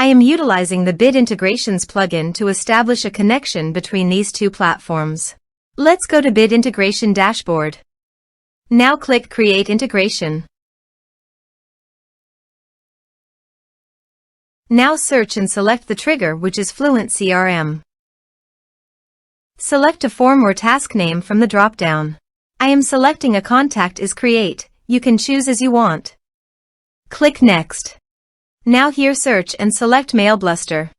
I am utilizing the Bid Integrations plugin to establish a connection between these two platforms. Let's go to Bid Integration Dashboard. Now click Create Integration. Now search and select the trigger, which is FluentCRM. Select a form or task name from the drop-down. I am selecting a contact is Create. You can choose as you want. Click Next. Now here search and select MailBluster.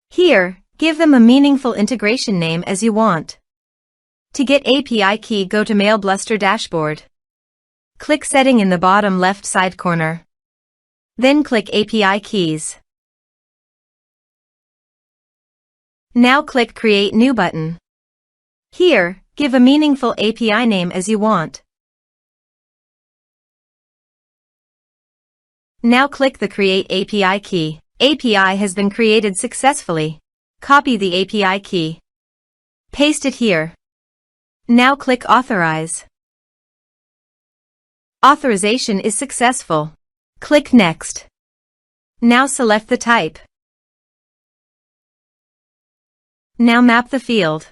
Here, give them a meaningful integration name as you want. To get API key, go to MailBluster Dashboard. Click Setting in the bottom left side corner. Then click API Keys. Now click Create New button. Here, give a meaningful API name as you want. Now click the Create API key. API has been created successfully. Copy the API key. Paste it here. Now click Authorize. Authorization is successful. Click Next. Now select the type. Now map the field.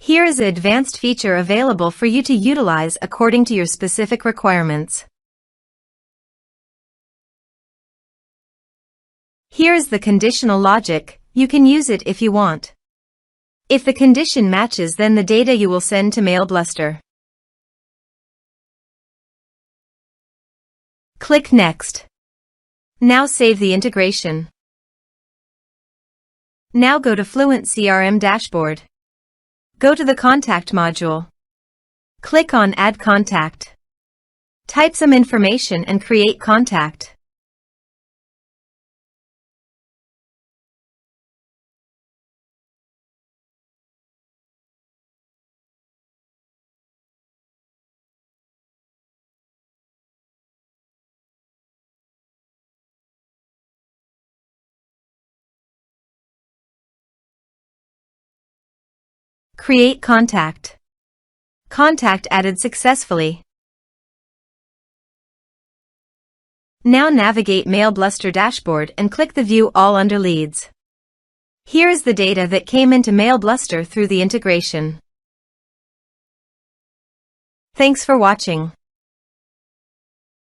Here is an advanced feature available for you to utilize according to your specific requirements. Here is the conditional logic. You can use it if you want. If the condition matches, then the data you will send to MailBluster. Click Next. Now save the integration. Now go to FluentCRM Dashboard. Go to the Contact module. Click on Add Contact. Type some information and create contact. Create contact. Contact added successfully. Now navigate MailBluster Dashboard and click the View All under Leads. Here is the data that came into MailBluster through the integration. Thanks for watching.